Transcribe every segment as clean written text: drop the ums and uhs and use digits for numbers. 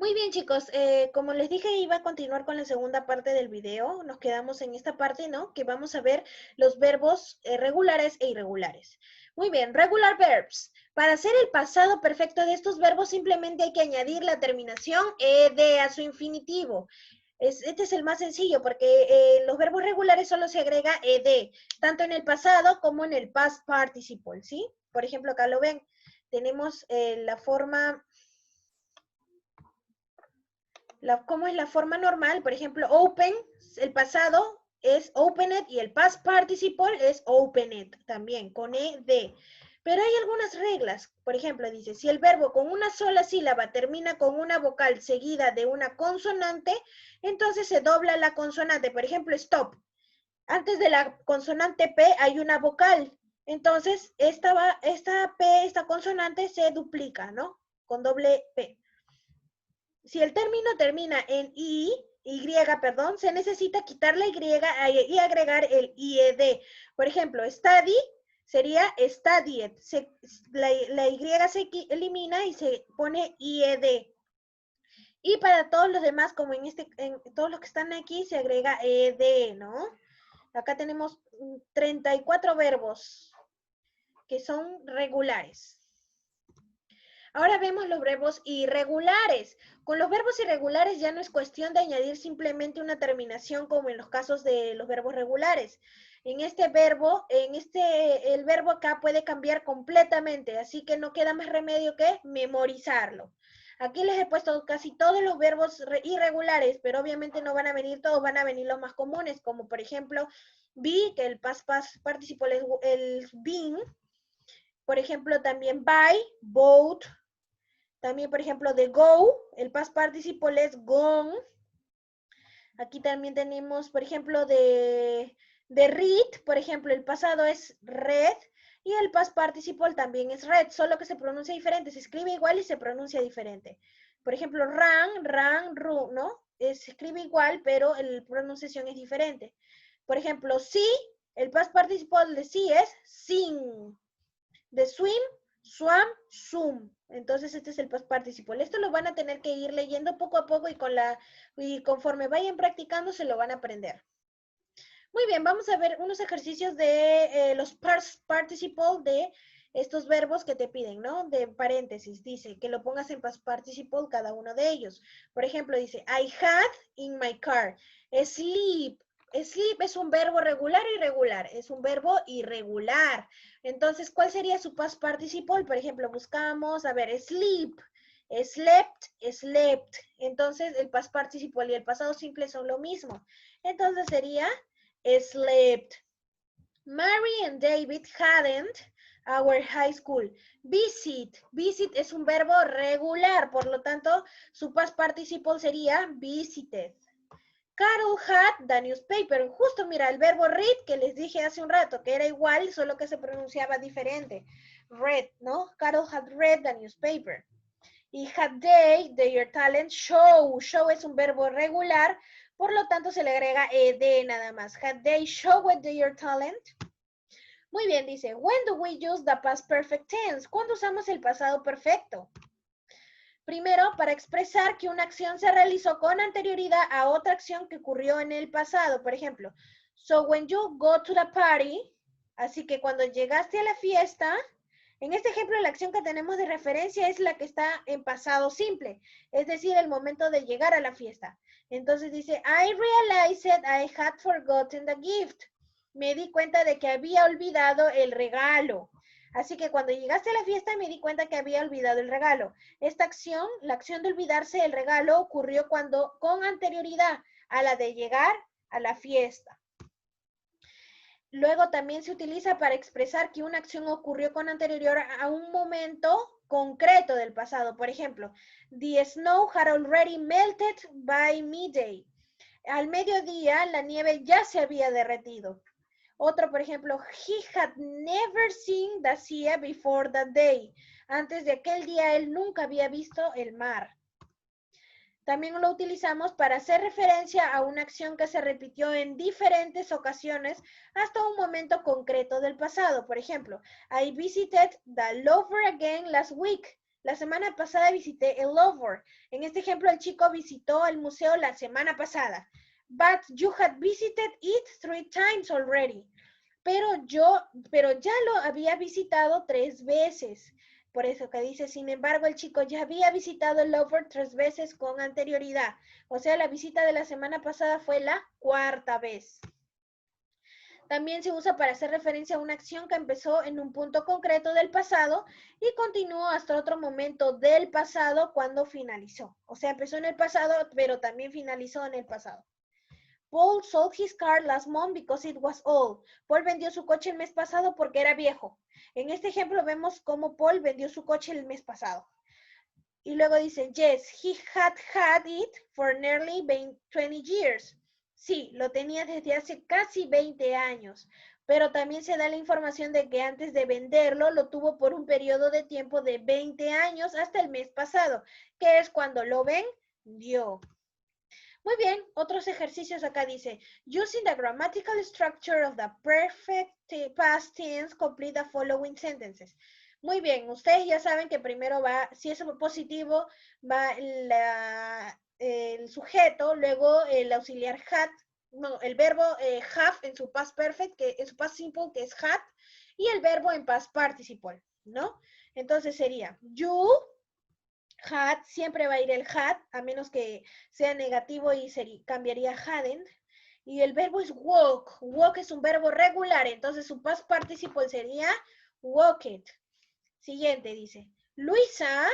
Muy bien, chicos. Como les dije, iba a continuar con la segunda parte del video. Nos quedamos en esta parte, ¿no? Que vamos a ver los verbos regulares e irregulares. Muy bien, regular verbs. Para hacer el pasado perfecto de estos verbos, simplemente hay que añadir la terminación ed a su infinitivo. Este es el más sencillo porque los verbos regulares solo se agrega ed, tanto en el pasado como en el past participle, ¿sí? Por ejemplo, acá lo ven. Tenemos la forma ¿cómo es la forma normal? Por ejemplo, open, el pasado es opened y el past participle es opened también, con ed. Pero hay algunas reglas. Por ejemplo, dice, si el verbo con una sola sílaba termina con una vocal seguida de una consonante, entonces se dobla la consonante. Por ejemplo, stop. Antes de la consonante P hay una vocal. Entonces, esta consonante se duplica, ¿no? Con doble P. Si el término termina en perdón, se necesita quitar la Y y agregar el IED. Por ejemplo, study sería studied. La Y se elimina y se pone IED. Y para todos los demás, como en todos los que están aquí, se agrega ED, ¿no? Acá tenemos 34 verbos que son regulares. Ahora vemos los verbos irregulares. Con los verbos irregulares ya no es cuestión de añadir simplemente una terminación como en los casos de los verbos regulares. En este verbo, el verbo acá puede cambiar completamente, así que no queda más remedio que memorizarlo. Aquí les he puesto casi todos los verbos irregulares, pero obviamente no van a venir todos, van a venir los más comunes, como por ejemplo, be, que el past participle es el been. Por ejemplo, también buy, bought. También, por ejemplo, de go, el past participle es gone. Aquí también tenemos, por ejemplo, de read, por ejemplo, el pasado es read y el past participle también es read, solo que se pronuncia diferente, se escribe igual y se pronuncia diferente. Por ejemplo, ran, ru, ¿no? Se escribe igual, pero la pronunciación es diferente. Por ejemplo, see, el past participle de see es sing. De swim, swam, zoom. Entonces este es el past participle. Esto lo van a tener que ir leyendo poco a poco y conforme vayan practicando se lo van a aprender. Muy bien, vamos a ver unos ejercicios de los past participle de estos verbos que te piden, ¿no? De paréntesis, dice que lo pongas en past participle cada uno de ellos. Por ejemplo, dice, I had in my car. Sleep. Sleep es un verbo regular o irregular. Es un verbo irregular. Entonces, ¿cuál sería su past participle? Por ejemplo, buscamos, a ver, sleep. Slept, slept. Entonces, el past participle y el pasado simple son lo mismo. Entonces sería slept. Mary and David hadn't our high school. Visit. Visit es un verbo regular, por lo tanto, su past participle sería visited. Carol had the newspaper. Justo mira, el verbo read que les dije hace un rato, que era igual, solo que se pronunciaba diferente. Read, ¿no? Carol had read the newspaper. Y had they their talent show. Show es un verbo regular, por lo tanto se le agrega ed nada más. Had they showed their talent? Muy bien, dice, when do we use the past perfect tense? ¿Cuándo usamos el pasado perfecto? Primero, para expresar que una acción se realizó con anterioridad a otra acción que ocurrió en el pasado. Por ejemplo, so when you go to the party, así que cuando llegaste a la fiesta, en este ejemplo la acción que tenemos de referencia es la que está en pasado simple, es decir, el momento de llegar a la fiesta. Entonces dice, I realized I had forgotten the gift. Me di cuenta de que había olvidado el regalo. Así que cuando llegaste a la fiesta me di cuenta que había olvidado el regalo. Esta acción, la acción de olvidarse del regalo, ocurrió con anterioridad a la de llegar a la fiesta. Luego también se utiliza para expresar que una acción ocurrió con anterioridad a un momento concreto del pasado. Por ejemplo, the snow had already melted by midday. Al mediodía la nieve ya se había derretido. Otro, por ejemplo, he had never seen the sea before that day. Antes de aquel día él nunca había visto el mar. También lo utilizamos para hacer referencia a una acción que se repitió en diferentes ocasiones hasta un momento concreto del pasado. Por ejemplo, I visited the Louvre again last week. La semana pasada visité el Louvre. En este ejemplo, el chico visitó el museo la semana pasada. But you had visited it 3 times already. Pero ya lo había visitado 3 veces. Por eso que dice, sin embargo, el chico ya había visitado el Louvre 3 veces con anterioridad. O sea, la visita de la semana pasada fue la 4ª vez. También se usa para hacer referencia a una acción que empezó en un punto concreto del pasado y continuó hasta otro momento del pasado cuando finalizó. O sea, empezó en el pasado, pero también finalizó en el pasado. Paul sold his car last month because it was old. Paul vendió su coche el mes pasado porque era viejo. En este ejemplo vemos cómo Paul vendió su coche el mes pasado. Y luego dice, yes, he had it for nearly 20 years. Sí, lo tenía desde hace casi 20 años. Pero también se da la información de que antes de venderlo, lo tuvo por un periodo de tiempo de 20 años hasta el mes pasado, que es cuando lo vendió. Muy bien, otros ejercicios acá dice, using the grammatical structure of the perfect past tense, complete the following sentences. Muy bien, ustedes ya saben que primero va, si es positivo, va el sujeto, luego el auxiliar had, no, el verbo have en su past perfect, que en su past simple, que es had, y el verbo en past participle, ¿no? Entonces sería, you had, siempre va a ir el had, a menos que sea negativo y cambiaría hadn't. Y el verbo es walk. Walk es un verbo regular, entonces su past participle sería walked. Siguiente dice, Luisa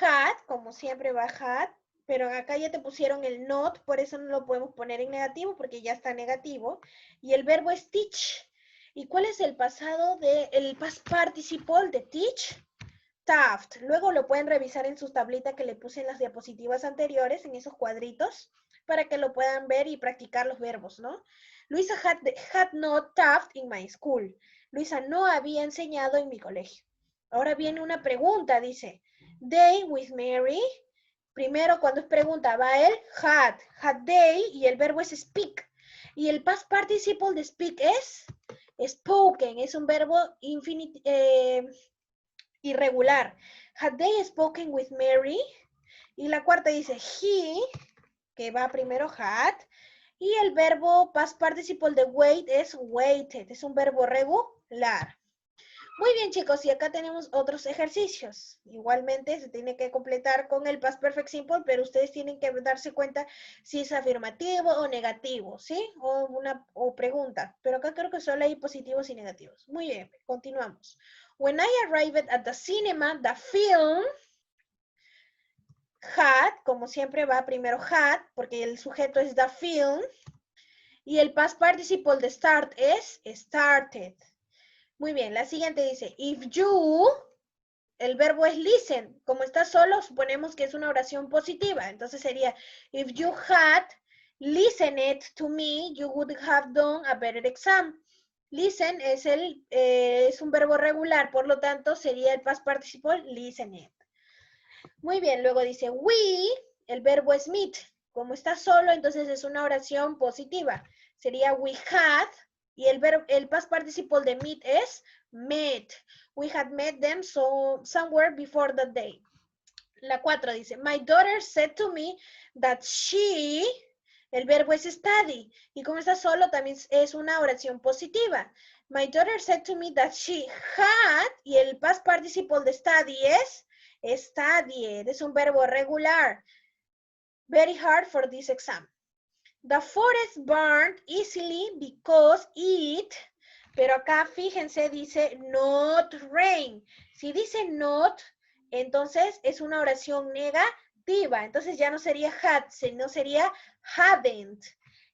had, como siempre va had, pero acá ya te pusieron el not, por eso no lo podemos poner en negativo, porque ya está negativo. Y el verbo es teach. ¿Y cuál es el pasado el past participle de teach? Taft. Luego lo pueden revisar en sus tablitas que le puse en las diapositivas anteriores, en esos cuadritos, para que lo puedan ver y practicar los verbos, ¿no? Luisa had not Taft in my school. Luisa no había enseñado en mi colegio. Ahora viene una pregunta, dice, they with Mary. Primero, cuando es pregunta, va el had they, y el verbo es speak. Y el past participle de speak es spoken, es un verbo irregular. Had they spoken with Mary? Y la cuarta dice he, que va primero had. Y el verbo past participle de wait es waited. Es un verbo regular. Muy bien, chicos, y acá tenemos otros ejercicios. Igualmente se tiene que completar con el past perfect simple, pero ustedes tienen que darse cuenta si es afirmativo o negativo, ¿sí? O pregunta. Pero acá creo que solo hay positivos y negativos. Muy bien, continuamos. When I arrived at the cinema, the film had, como siempre va primero had, porque el sujeto es the film, y el past participle de start es started. Muy bien, la siguiente dice, if you, el verbo es listen. Como está solo, suponemos que es una oración positiva. Entonces sería, if you had listened to me, you would have done a better exam. Listen es un verbo regular, por lo tanto sería el past participle listened. Muy bien, luego dice we, el verbo es meet. Como está solo, entonces es una oración positiva. Sería we had, y el past participle de meet es met. We had met them somewhere before that day. La 4 dice, my daughter said to me that she, el verbo es study. Y como está solo, también es una oración positiva. My daughter said to me that she had, y el past participle de study es studied. Es un verbo regular. Very hard for this exam. The forest burned easily because it, pero acá fíjense, dice not rain. Si dice not, entonces es una oración negativa. Entonces ya no sería had, sino sería hadn't.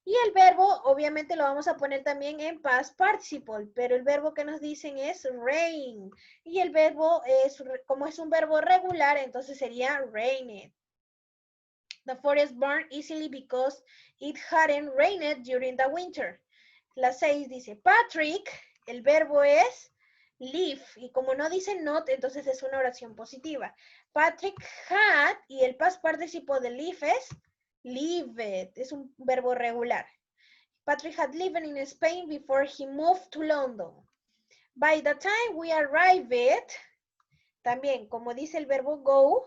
Y el verbo, obviamente lo vamos a poner también en past participle, pero el verbo que nos dicen es rain. Y el verbo es, como es un verbo regular, entonces sería rained. The forest burned easily because it hadn't rained during the winter. La 6 dice, Patrick, el verbo es live, y como no dice not, entonces es una oración positiva. Patrick had, y el past participle de live es lived, es un verbo regular. Patrick had lived in Spain before he moved to London. By the time we arrived, también, como dice el verbo go,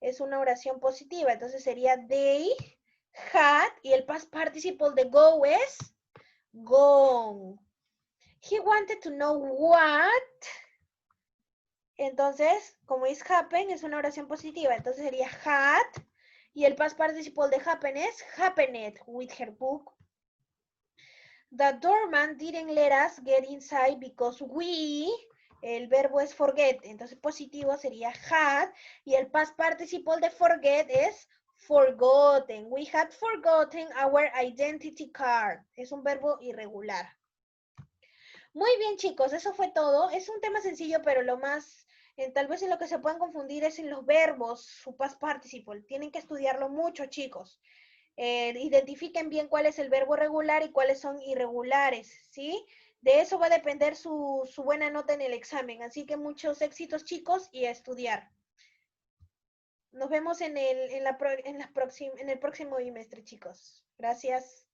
es una oración positiva. Entonces sería they had, y el past participle de go es gone. He wanted to know what. Entonces, como es happen, es una oración positiva. Entonces sería had, y el past participle de happen es happened with her book. The doorman didn't let us get inside because we, el verbo es forget, entonces positivo sería had, y el past participle de forget es forgotten. We had forgotten our identity card. Es un verbo irregular. Muy bien, chicos, eso fue todo. Es un tema sencillo, pero lo más, tal vez en lo que se pueden confundir es en los verbos, su past participle. Tienen que estudiarlo mucho, chicos. Identifiquen bien cuál es el verbo regular y cuáles son irregulares, ¿sí? De eso va a depender su buena nota en el examen. Así que muchos éxitos, chicos, y a estudiar. Nos vemos en el próximo bimestre, chicos. Gracias.